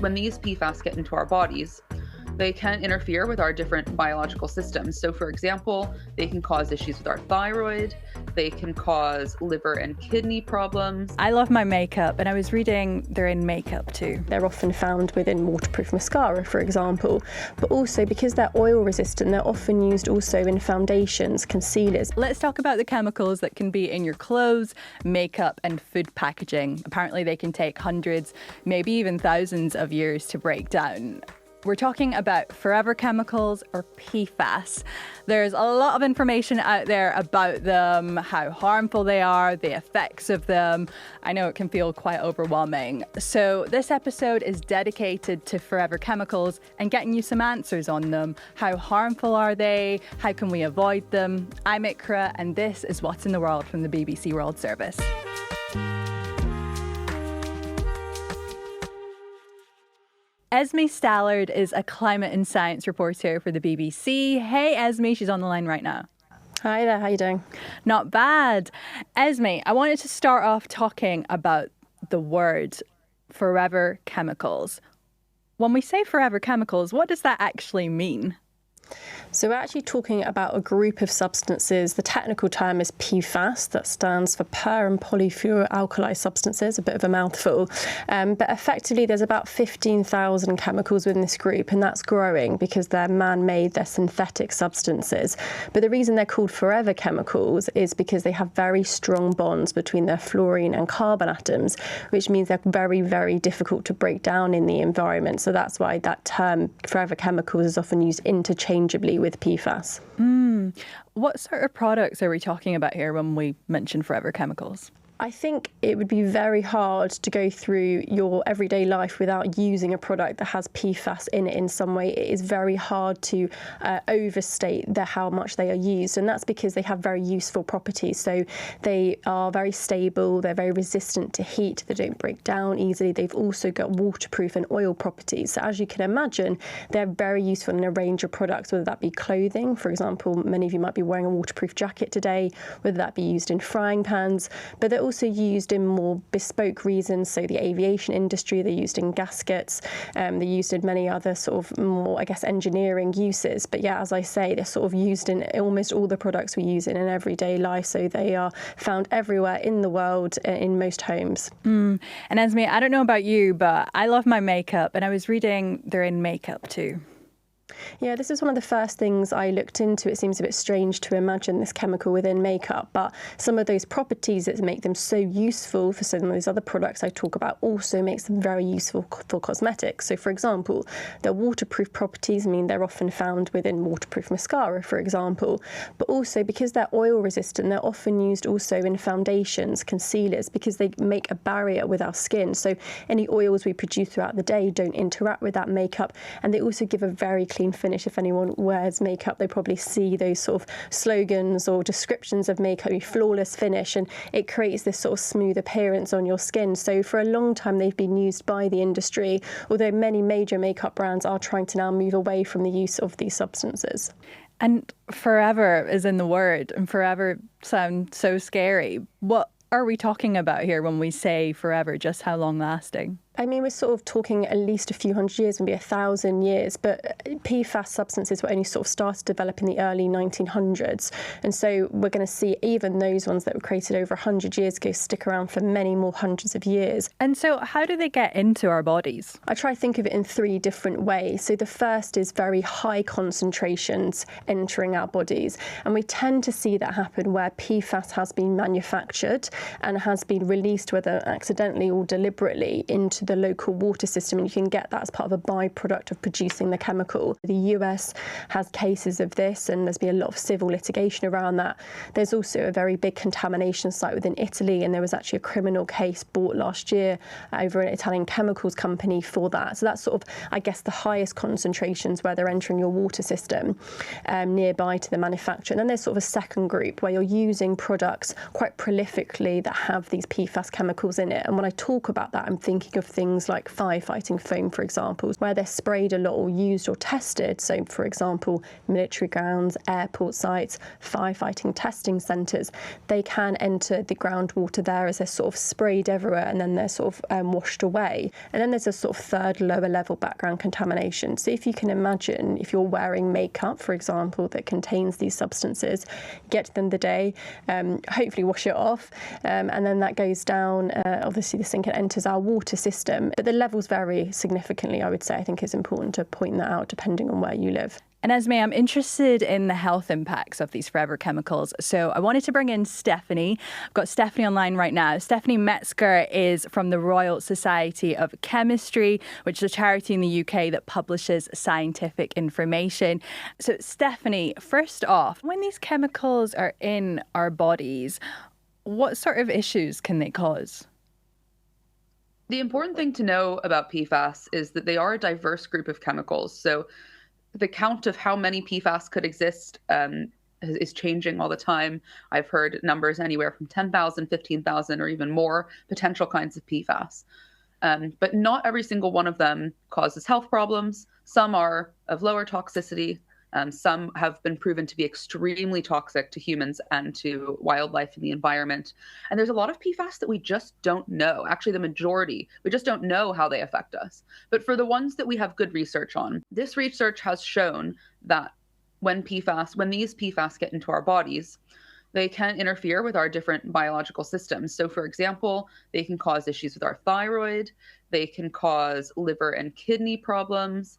When these PFAS get into our bodies, they can interfere with our different biological systems. So, for example, they can cause issues with our thyroid, they can cause liver and kidney problems. I love my makeup, and I was reading they're in makeup too. They're often found within waterproof mascara, for example, but also because they're oil resistant, they're often used also in foundations, concealers. Let's talk about the chemicals that can be in your clothes, makeup, and food packaging. Apparently, they can take hundreds, maybe even thousands of years to break down. We're talking about forever chemicals, or PFAS. There's a lot of information out there about them, how harmful they are, the effects of them. I know it can feel quite overwhelming. So this episode is dedicated to forever chemicals and getting you some answers on them. How harmful are they? How can we avoid them? I'm Ikra, and this is What's in the World from the BBC World Service. Esme Stallard is a climate and science reporter for the BBC. Hey, Esme, she's on the line right now. Hi there, how you doing? Not bad. Esme, I wanted to start off talking about the word forever chemicals. When we say forever chemicals, what does that actually mean? So we're actually talking about a group of substances. The technical term is PFAS, that stands for per and polyfluoroalkyl substances, a bit of a mouthful. But effectively, there's about 15,000 chemicals within this group, and that's growing because they're man-made, they're synthetic substances. But the reason they're called forever chemicals is because they have very strong bonds between their fluorine and carbon atoms, which means they're very, very difficult to break down in the environment. So that's why that term, forever chemicals, is often used interchangeably with PFAS. What sort of products are we talking about here when we mention forever chemicals? I think it would be very hard to go through your everyday life without using a product that has PFAS in it in some way. It is very hard to overstate how much they are used, and that's because they have very useful properties. So they are very stable, they're very resistant to heat, they don't break down easily. They've also got waterproof and oil properties. So as you can imagine, they're very useful in a range of products, whether that be clothing. For example, many of you might be wearing a waterproof jacket today, whether that be used in frying pans, but they're also used in more bespoke reasons. So the aviation industry, they're used in gaskets, they're used in many other sort of more, I guess, engineering uses. But yeah, as I say, they're sort of used in almost all the products we use in an everyday life. So they are found everywhere in the world, in most homes. And Esme, I don't know about you, but I love my makeup, and I was reading they're in makeup too. Yeah, this is one of the first things I looked into. It seems a bit strange to imagine this chemical within makeup, but some of those properties that make them so useful for some of those other products I talk about also makes them very useful for cosmetics. So, for example, their waterproof properties mean they're often found within waterproof mascara, for example, but also because they're oil resistant, they're often used also in foundations, concealers, because they make a barrier with our skin. So any oils we produce throughout the day don't interact with that makeup, and they also give a very clean finish. If anyone wears makeup, they probably see those sort of slogans or descriptions of makeup, flawless finish, and it creates this sort of smooth appearance on your skin. So for a long time they've been used by the industry, although many major makeup brands are trying to now move away from the use of these substances. And forever is in the word, and forever sounds so scary. What are we talking about here when we say forever? Just how long lasting? I mean, we're sort of talking at least a few hundred years, maybe 1,000 years, but PFAS substances were only sort of started to develop in the early 1900s. And so we're going to see even those ones that were created over 100 years ago stick around for many more hundreds of years. And so how do they get into our bodies? I try to think of it in three different ways. So the first is very high concentrations entering our bodies. And we tend to see that happen where PFAS has been manufactured and has been released, whether accidentally or deliberately, into the local water system, and you can get that as part of a byproduct of producing the chemical. The US has cases of this, and there's been a lot of civil litigation around that. There's also a very big contamination site within Italy, and there was actually a criminal case brought last year over an Italian chemicals company for that. So that's sort of, I guess, the highest concentrations where they're entering your water system nearby to the manufacturer. And then there's sort of a second group where you're using products quite prolifically that have these PFAS chemicals in it. And when I talk about that, I'm thinking of things like firefighting foam, for example, where they're sprayed a lot or used or tested. So, for example, military grounds, airport sites, firefighting testing centres, they can enter the groundwater there as they're sort of sprayed everywhere and then they're sort of washed away. And then there's a sort of third lower level background contamination. So if you can imagine, if you're wearing makeup, for example, that contains these substances, get to the end of the day, hopefully wash it off, and then that goes down, obviously the sink, and enters our water system. But the levels vary significantly, I would say. I think it's important to point that out depending on where you live. And Esme, I'm interested in the health impacts of these forever chemicals. So I wanted to bring in Stephanie. I've got Stephanie online right now. Stephanie Metzger is from the Royal Society of Chemistry, which is a charity in the UK that publishes scientific information. So Stephanie, first off, when these chemicals are in our bodies, what sort of issues can they cause? The important thing to know about PFAS is that they are a diverse group of chemicals. So the count of how many PFAS could exist is changing all the time. I've heard numbers anywhere from 10,000, 15,000, or even more potential kinds of PFAS. But not every single one of them causes health problems. Some are of lower toxicity. Some have been proven to be extremely toxic to humans and to wildlife and the environment. And there's a lot of PFAS that we just don't know. Actually, the majority, we just don't know how they affect us. But for the ones that we have good research on, this research has shown that when these PFAS get into our bodies, they can interfere with our different biological systems. So, for example, they can cause issues with our thyroid. They can cause liver and kidney problems.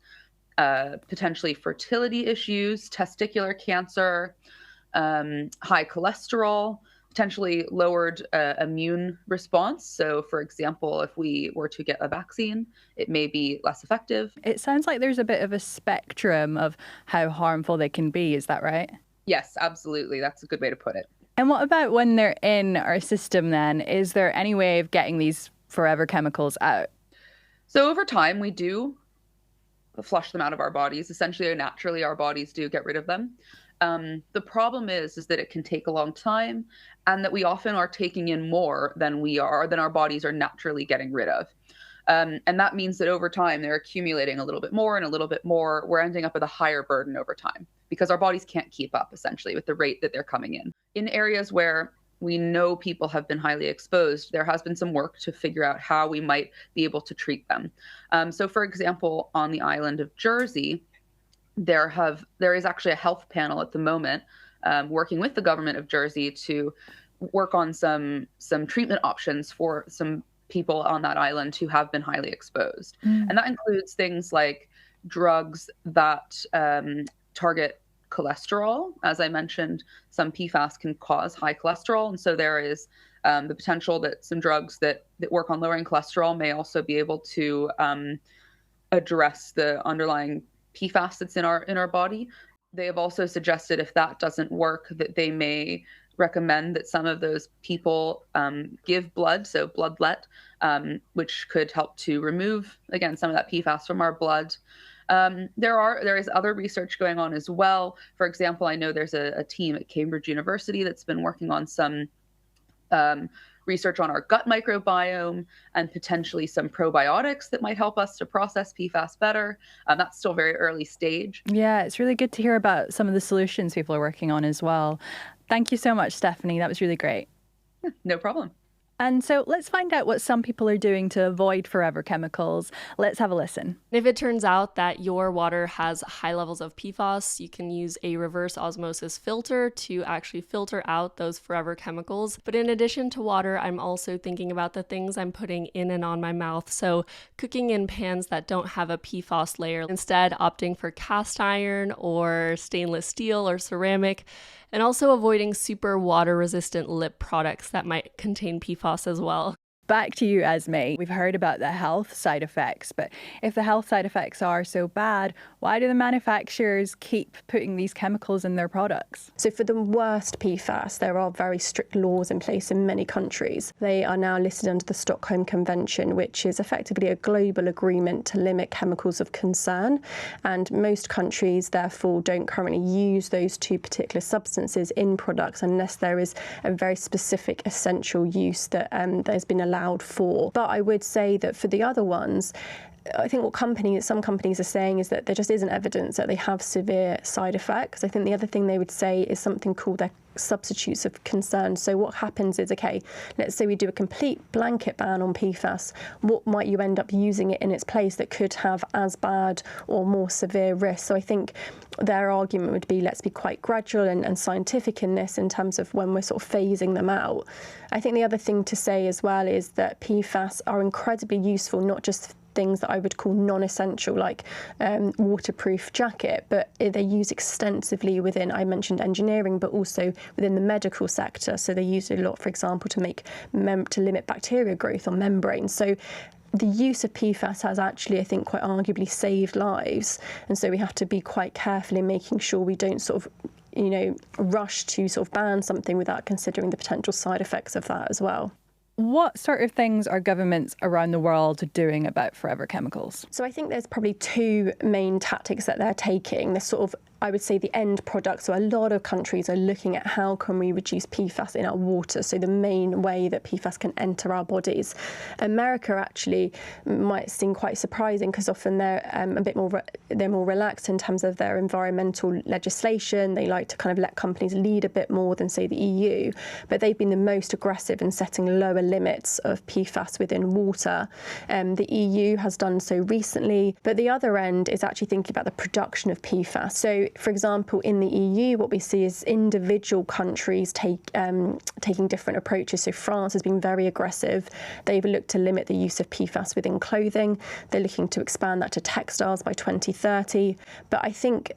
Potentially fertility issues, testicular cancer, high cholesterol, potentially lowered immune response. So, for example, if we were to get a vaccine, it may be less effective. It sounds like there's a bit of a spectrum of how harmful they can be. Is that right? Yes, absolutely. That's a good way to put it. And what about when they're in our system then? Is there any way of getting these forever chemicals out? So over time, we do flush them out of our bodies. Essentially, naturally, our bodies do get rid of them. The problem is that it can take a long time, and that we often are taking in more than our bodies are naturally getting rid of. And that means that over time, they're accumulating a little bit more and a little bit more. We're ending up with a higher burden over time because our bodies can't keep up, essentially, with the rate that they're coming in. In areas where we know people have been highly exposed, there has been some work to figure out how we might be able to treat them. So, for example, on the island of Jersey, there is actually a health panel at the moment working with the government of Jersey to work on some treatment options for some people on that island who have been highly exposed. And that includes things like drugs that target cholesterol. As I mentioned, some PFAS can cause high cholesterol. And so there is the potential that some drugs that work on lowering cholesterol may also be able to address the underlying PFAS that's in our body. They have also suggested if that doesn't work, that they may recommend that some of those people give blood, so bloodlet, which could help to remove, again, some of that PFAS from our blood. There is other research going on as well. For example, I know there's a team at Cambridge University that's been working on some research on our gut microbiome and potentially some probiotics that might help us to process PFAS better. That's still very early stage. Yeah, it's really good to hear about some of the solutions people are working on as well. Thank you so much, Stephanie. That was really great. No problem. And so let's find out what some people are doing to avoid forever chemicals. Let's have a listen. If it turns out that your water has high levels of PFAS, you can use a reverse osmosis filter to actually filter out those forever chemicals. But in addition to water, I'm also thinking about the things I'm putting in and on my mouth. So cooking in pans that don't have a PFAS layer, instead opting for cast iron or stainless steel or ceramic, and also avoiding super water-resistant lip products that might contain PFAS as well. Back to you, Esme. We've heard about the health side effects, but if the health side effects are so bad, why do the manufacturers keep putting these chemicals in their products? So for the worst PFAS, there are very strict laws in place in many countries. They are now listed under the Stockholm Convention, which is effectively a global agreement to limit chemicals of concern. And most countries, therefore, don't currently use those two particular substances in products unless there is a very specific essential use that has been allowed allowed for. But I would say that for the other ones, I think what some companies are saying is that there just isn't evidence that they have severe side effects. I think the other thing they would say is something called their substitutes of concern. So what happens is, okay, let's say we do a complete blanket ban on PFAS. What might you end up using it in its place that could have as bad or more severe risks? So I think their argument would be, let's be quite gradual and scientific in this in terms of when we're sort of phasing them out. I think the other thing to say as well is that PFAS are incredibly useful, not just things that I would call non-essential, like waterproof jacket, but they're used extensively within, I mentioned engineering, but also within the medical sector. So they use it a lot, for example, to limit bacteria growth on membranes. So the use of PFAS has actually, I think, quite arguably saved lives. And so we have to be quite careful in making sure we don't sort of, rush to sort of ban something without considering the potential side effects of that as well. What sort of things are governments around the world doing about forever chemicals? So I think there's probably two main tactics that they're taking. There's sort of, I would say, the end product. So a lot of countries are looking at how can we reduce PFAS in our water. So the main way that PFAS can enter our bodies. America actually might seem quite surprising because often they're more relaxed in terms of their environmental legislation. They like to kind of let companies lead a bit more than, say, the EU. But they've been the most aggressive in setting lower limits of PFAS within water. The EU has done so recently. But the other end is actually thinking about the production of PFAS. So for example, in the EU, what we see is individual countries taking different approaches. So France has been very aggressive. They've looked to limit the use of PFAS within clothing. They're looking to expand that to textiles by 2030. But I think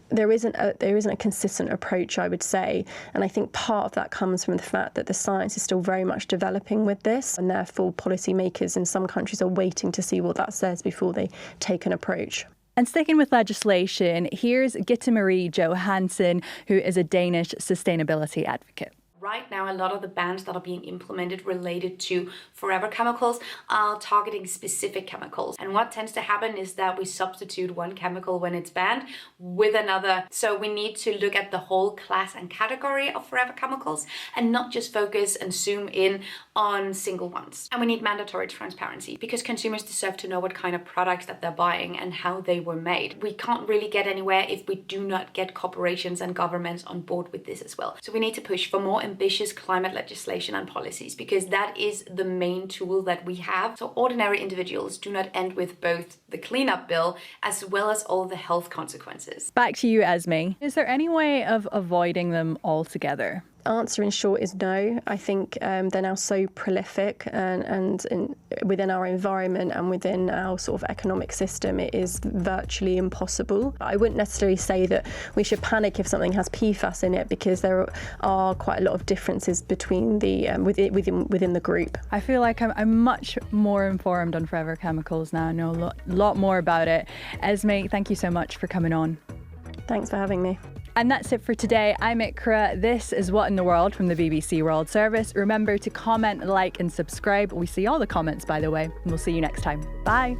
there isn't a consistent approach, I would say. And I think part of that comes from the fact that the science is still very much developing with this, and therefore policymakers in some countries are waiting to see what that says before they take an approach. And sticking with legislation, here's Gitte Marie Johansen, who is a Danish sustainability advocate. Right now, a lot of the bans that are being implemented related to forever chemicals are targeting specific chemicals. And what tends to happen is that we substitute one chemical when it's banned with another. So we need to look at the whole class and category of forever chemicals and not just focus and zoom in on single ones. And we need mandatory transparency because consumers deserve to know what kind of products that they're buying and how they were made. We can't really get anywhere if we do not get corporations and governments on board with this as well. So we need to push for more ambitious climate legislation and policies because that is the main tool that we have. So ordinary individuals do not end with both the cleanup bill as well as all the health consequences. Back to you, Esme. Is there any way of avoiding them altogether? Answer in short is no. I think they're now so prolific and within our environment and within our sort of economic system, it is virtually impossible. I wouldn't necessarily say that we should panic if something has PFAS in it because there are quite a lot of differences between the within the group. I feel like I'm much more informed on forever chemicals now. I know a lot more about it. Esme, thank you so much for coming on. Thanks for having me. And that's it for today. I'm Ikra. This is What in the World from the BBC World Service. Remember to comment, like and subscribe. We see all the comments, by the way. And we'll see you next time. Bye.